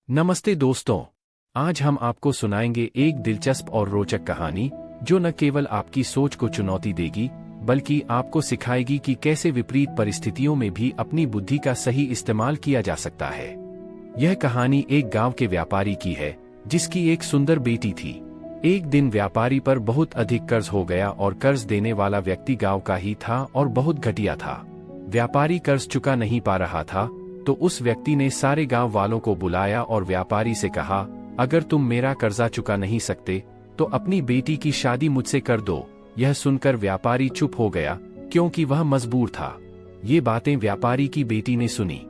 नमस्ते दोस्तों। आज हम आपको सुनाएंगे एक दिलचस्प और रोचक कहानी जो न केवल आपकी सोच को चुनौती देगी बल्कि आपको सिखाएगी कि कैसे विपरीत परिस्थितियों में भी अपनी बुद्धि का सही इस्तेमाल किया जा सकता है। यह कहानी एक गांव के व्यापारी की है जिसकी एक सुंदर बेटी थी। एक दिन व्यापारी पर बहुत अधिक कर्ज हो गया और कर्ज देने वाला व्यक्ति गांव का ही था और बहुत घटिया था। व्यापारी कर्ज चुका नहीं पा रहा था तो उस व्यक्ति ने सारे गांव वालों को बुलाया और व्यापारी से कहा, अगर तुम मेरा कर्जा चुका नहीं सकते तो अपनी बेटी की शादी मुझसे कर दो। यह सुनकर व्यापारी चुप हो गया क्योंकि वह मजबूर था। ये बातें व्यापारी की बेटी ने सुनी।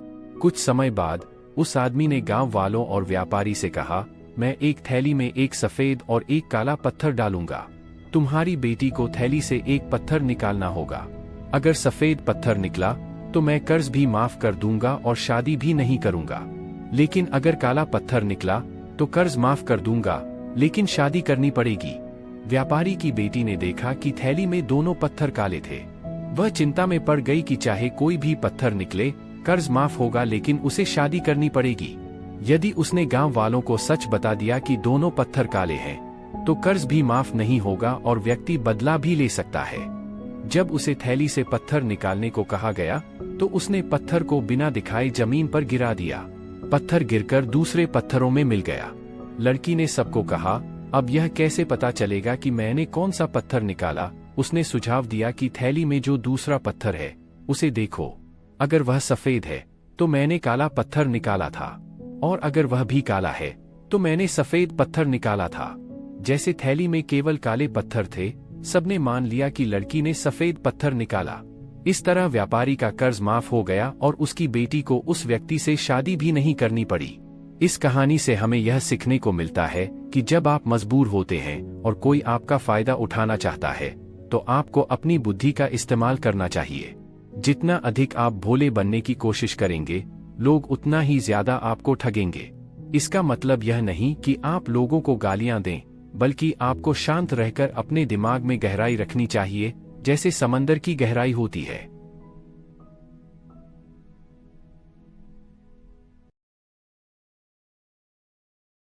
कुछ समय बाद उस आदमी ने गांव वालों और व्यापारी से कहा, मैं एक थैली में एक सफेद और एक काला पत्थर डालूंगा। तुम्हारी बेटी को थैली से एक पत्थर निकालना होगा। अगर सफेद पत्थर निकला तो मैं कर्ज भी माफ कर दूंगा और शादी भी नहीं करूंगा, लेकिन अगर काला पत्थर निकला तो कर्ज माफ कर दूंगा लेकिन शादी करनी पड़ेगी। व्यापारी की बेटी ने देखा कि थैली में दोनों पत्थर काले थे। वह चिंता में पड़ गई कि चाहे कोई भी पत्थर निकले कर्ज माफ होगा लेकिन उसे शादी करनी पड़ेगी। यदि उसने गांव वालों को सच बता दिया कि दोनों पत्थर काले हैं तो कर्ज भी माफ नहीं होगा और व्यक्ति बदला भी ले सकता है। जब उसे थैली से पत्थर निकालने को कहा गया तो उसने पत्थर को बिना दिखाए जमीन पर गिरा दिया। पत्थर गिरकर दूसरे पत्थरों में मिल गया। लड़की ने सबको कहा, अब यह कैसे पता चलेगा कि मैंने कौन सा पत्थर निकाला? उसने सुझाव दिया कि थैली में जो दूसरा पत्थर है उसे देखो। अगर वह सफेद है तो मैंने काला पत्थर निकाला था, और अगर वह भी काला है तो मैंने सफेद पत्थर निकाला था। जैसे थैली में केवल काले पत्थर थे, सबने मान लिया कि लड़की ने सफेद पत्थर निकाला। इस तरह व्यापारी का कर्ज माफ हो गया और उसकी बेटी को उस व्यक्ति से शादी भी नहीं करनी पड़ी। इस कहानी से हमें यह सीखने को मिलता है कि जब आप मजबूर होते हैं और कोई आपका फायदा उठाना चाहता है तो आपको अपनी बुद्धि का इस्तेमाल करना चाहिए। जितना अधिक आप भोले बनने की कोशिश करेंगे, लोग उतना ही ज्यादा आपको ठगेंगे। इसका मतलब यह नहीं कि आप लोगों को गालियां दें, बल्कि आपको शांत रहकर अपने दिमाग में गहराई रखनी चाहिए, जैसे समंदर की गहराई होती है।